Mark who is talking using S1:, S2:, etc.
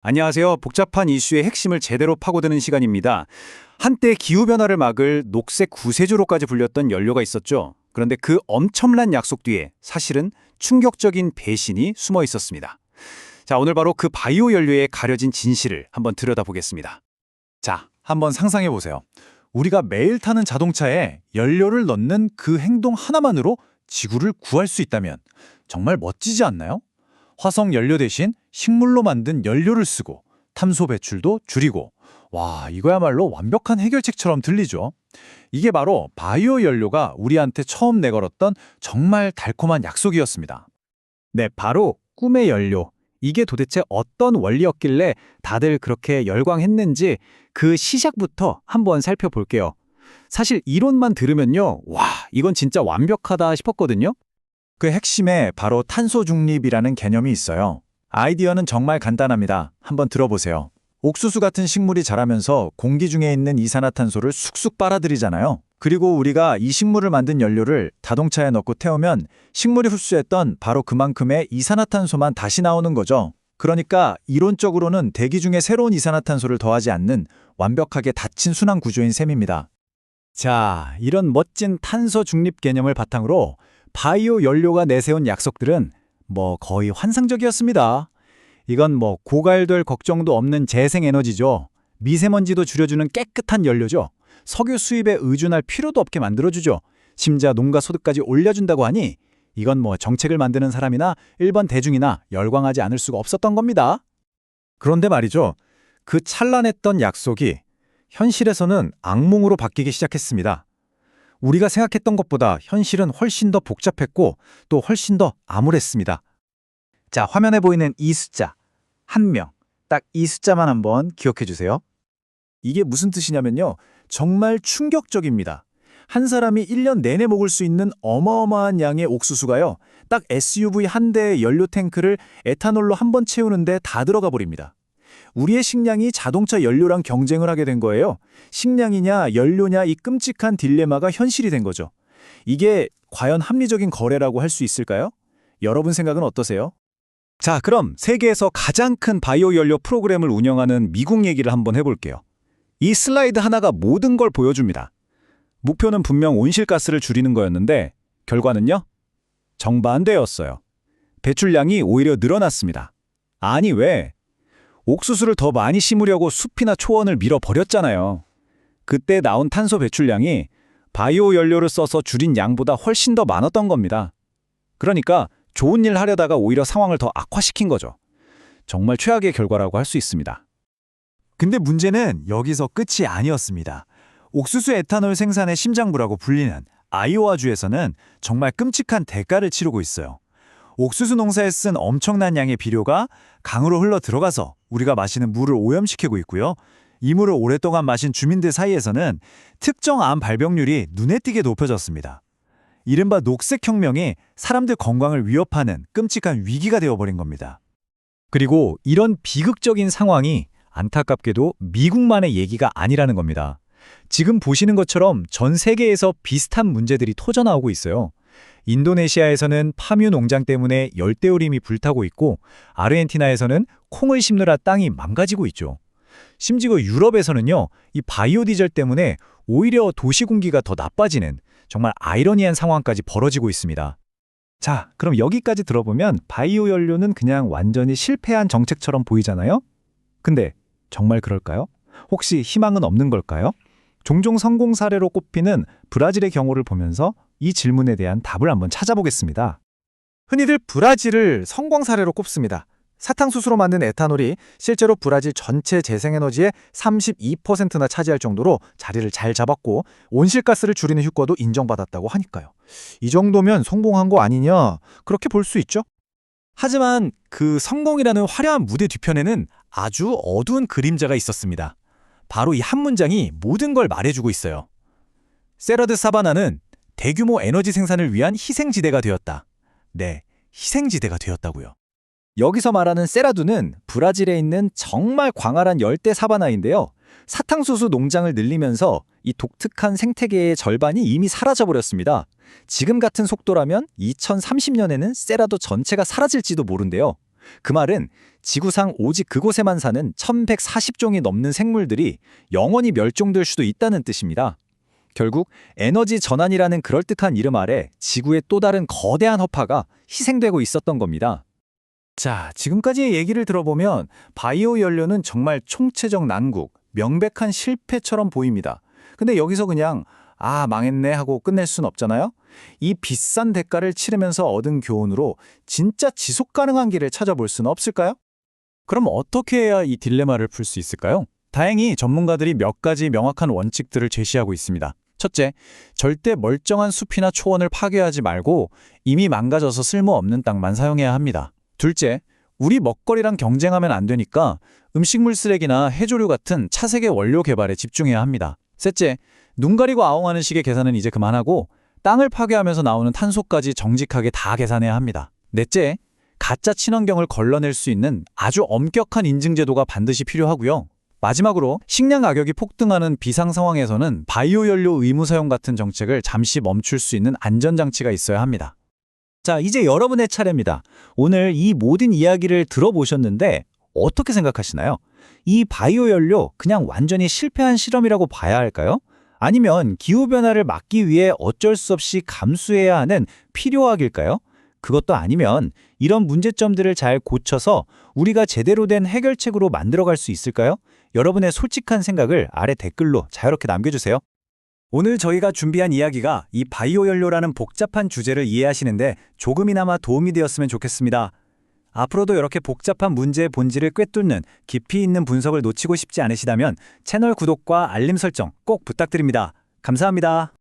S1: 안녕하세요. 복잡한 이슈의 핵심을 제대로 파고드는 시간입니다. 한때 기후변화를 막을 녹색 구세주로까지 불렸던 연료가 있었죠. 그런데 그 엄청난 약속 뒤에 사실은 충격적인 배신이 숨어 있었습니다. 자, 오늘 바로 그 바이오 연료의 가려진 진실을 한번 들여다보겠습니다.
S2: 자, 한번 상상해 보세요. 우리가 매일 타는 자동차에 연료를 넣는 그 행동 하나만으로 지구를 구할 수 있다면 정말 멋지지 않나요? 화석 연료 대신 식물로 만든 연료를 쓰고 탄소 배출도 줄이고, 와, 이거야말로 완벽한 해결책처럼 들리죠. 이게 바로 바이오 연료가 우리한테 처음 내걸었던 정말 달콤한 약속이었습니다.
S3: 네, 바로 꿈의 연료. 이게 도대체 어떤 원리였길래 다들 그렇게 열광했는지 그 시작부터 한번 살펴볼게요. 사실 이론만 들으면요, 와, 이건 진짜 완벽하다 싶었거든요.
S2: 그 핵심에 바로 탄소 중립이라는 개념이 있어요. 아이디어는 정말 간단합니다. 한번 들어보세요. 옥수수 같은 식물이 자라면서 공기 중에 있는 이산화탄소를 쑥쑥 빨아들이잖아요. 그리고 우리가 이 식물을 만든 연료를 자동차에 넣고 태우면 식물이 흡수했던 바로 그만큼의 이산화탄소만 다시 나오는 거죠. 그러니까 이론적으로는 대기 중에 새로운 이산화탄소를 더하지 않는 완벽하게 닫힌 순환 구조인 셈입니다.
S3: 자, 이런 멋진 탄소 중립 개념을 바탕으로 바이오 연료가 내세운 약속들은 거의 환상적이었습니다. 이건 고갈될 걱정도 없는 재생에너지죠. 미세먼지도 줄여주는 깨끗한 연료죠. 석유 수입에 의존할 필요도 없게 만들어주죠. 심지어 농가 소득까지 올려준다고 하니 이건 정책을 만드는 사람이나 일반 대중이나 열광하지 않을 수가 없었던 겁니다.
S2: 그런데 말이죠. 그 찬란했던 약속이 현실에서는 악몽으로 바뀌기 시작했습니다. 우리가 생각했던 것보다 현실은 훨씬 더 복잡했고 또 훨씬 더 암울했습니다.
S3: 자, 화면에 보이는 이 숫자, 1명. 딱 이 숫자만 한번 기억해 주세요.
S2: 이게 무슨 뜻이냐면요. 정말 충격적입니다. 한 사람이 1년 내내 먹을 수 있는 어마어마한 양의 옥수수가요. 딱 SUV 한 대의 연료 탱크를 에탄올로 한 번 채우는데 다 들어가 버립니다. 우리의 식량이 자동차 연료랑 경쟁을 하게 된 거예요. 식량이냐 연료냐 이 끔찍한 딜레마가 현실이 된 거죠. 이게 과연 합리적인 거래라고 할 수 있을까요? 여러분 생각은 어떠세요?
S1: 자, 그럼 세계에서 가장 큰 바이오 연료 프로그램을 운영하는 미국 얘기를 한번 해볼게요. 이 슬라이드 하나가 모든 걸 보여줍니다. 목표는 분명 온실가스를 줄이는 거였는데 결과는요? 정반대였어요. 배출량이 오히려 늘어났습니다. 아니 왜? 옥수수를 더 많이 심으려고 숲이나 초원을 밀어버렸잖아요. 그때 나온 탄소 배출량이 바이오 연료를 써서 줄인 양보다 훨씬 더 많았던 겁니다. 그러니까 좋은 일 하려다가 오히려 상황을 더 악화시킨 거죠. 정말 최악의 결과라고 할 수 있습니다.
S2: 근데 문제는 여기서 끝이 아니었습니다. 옥수수 에탄올 생산의 심장부라고 불리는 아이오와주에서는 정말 끔찍한 대가를 치르고 있어요. 옥수수 농사에 쓴 엄청난 양의 비료가 강으로 흘러 들어가서 우리가 마시는 물을 오염시키고 있고요. 이 물을 오랫동안 마신 주민들 사이에서는 특정 암 발병률이 눈에 띄게 높아졌습니다. 이른바 녹색혁명이 사람들 건강을 위협하는 끔찍한 위기가 되어버린 겁니다.
S3: 그리고 이런 비극적인 상황이 안타깝게도 미국만의 얘기가 아니라는 겁니다. 지금 보시는 것처럼 전 세계에서 비슷한 문제들이 터져나오고 있어요. 인도네시아에서는 파뮤 농장 때문에 열대우림이 불타고 있고 아르헨티나에서는 콩을 심느라 땅이 망가지고 있죠. 심지어 유럽에서는요, 이 바이오 디젤 때문에 오히려 도시 공기가 더 나빠지는 정말 아이러니한 상황까지 벌어지고 있습니다.
S2: 자, 그럼 여기까지 들어보면 바이오 연료는 그냥 완전히 실패한 정책처럼 보이잖아요? 근데 정말 그럴까요? 혹시 희망은 없는 걸까요? 종종 성공 사례로 꼽히는 브라질의 경우를 보면서 이 질문에 대한 답을 한번 찾아보겠습니다.
S4: 흔히들 브라질을 성공 사례로 꼽습니다. 사탕수수로 만든 에탄올이 실제로 브라질 전체 재생에너지의 32%나 차지할 정도로 자리를 잘 잡았고 온실가스를 줄이는 효과도 인정받았다고 하니까요. 이 정도면 성공한 거 아니냐? 그렇게 볼 수 있죠.
S3: 하지만 그 성공이라는 화려한 무대 뒤편에는 아주 어두운 그림자가 있었습니다. 바로 이 한 문장이 모든 걸 말해주고 있어요. 세라드 사바나는 대규모 에너지 생산을 위한 희생지대가 되었다. 네, 희생지대가 되었다고요. 여기서 말하는 세라두는 브라질에 있는 정말 광활한 열대 사바나인데요. 사탕수수 농장을 늘리면서 이 독특한 생태계의 절반이 이미 사라져버렸습니다. 지금 같은 속도라면 2030년에는 세라도 전체가 사라질지도 모른대요.
S1: 그 말은 지구상 오직 그곳에만 사는 1140종이 넘는 생물들이 영원히 멸종될 수도 있다는 뜻입니다. 결국 에너지 전환이라는 그럴듯한 이름 아래 지구의 또 다른 거대한 허파가 희생되고 있었던 겁니다.
S2: 자, 지금까지의 얘기를 들어보면 바이오 연료는 정말 총체적 난국, 명백한 실패처럼 보입니다. 근데 여기서 그냥 망했네 하고 끝낼 순 없잖아요? 이 비싼 대가를 치르면서 얻은 교훈으로 진짜 지속 가능한 길을 찾아볼 수는 없을까요?
S3: 그럼 어떻게 해야 이 딜레마를 풀 수 있을까요? 다행히 전문가들이 몇 가지 명확한 원칙들을 제시하고 있습니다. 첫째, 절대 멀쩡한 숲이나 초원을 파괴하지 말고 이미 망가져서 쓸모없는 땅만 사용해야 합니다. 둘째, 우리 먹거리랑 경쟁하면 안 되니까 음식물 쓰레기나 해조류 같은 차세대 원료 개발에 집중해야 합니다. 셋째, 눈 가리고 아웅하는 식의 계산은 이제 그만하고 땅을 파괴하면서 나오는 탄소까지 정직하게 다 계산해야 합니다. 넷째, 가짜 친환경을 걸러낼 수 있는 아주 엄격한 인증 제도가 반드시 필요하고요. 마지막으로 식량 가격이 폭등하는 비상 상황에서는 바이오 연료 의무 사용 같은 정책을 잠시 멈출 수 있는 안전장치가 있어야 합니다.
S1: 자, 이제 여러분의 차례입니다. 오늘 이 모든 이야기를 들어보셨는데 어떻게 생각하시나요? 이 바이오 연료 그냥 완전히 실패한 실험이라고 봐야 할까요? 아니면 기후변화를 막기 위해 어쩔 수 없이 감수해야 하는 필요악일까요? 그것도 아니면 이런 문제점들을 잘 고쳐서 우리가 제대로 된 해결책으로 만들어갈 수 있을까요? 여러분의 솔직한 생각을 아래 댓글로 자유롭게 남겨주세요. 오늘 저희가 준비한 이야기가 이 바이오 연료라는 복잡한 주제를 이해하시는데 조금이나마 도움이 되었으면 좋겠습니다. 앞으로도 이렇게 복잡한 문제의 본질을 꿰뚫는 깊이 있는 분석을 놓치고 싶지 않으시다면 채널 구독과 알림 설정 꼭 부탁드립니다. 감사합니다.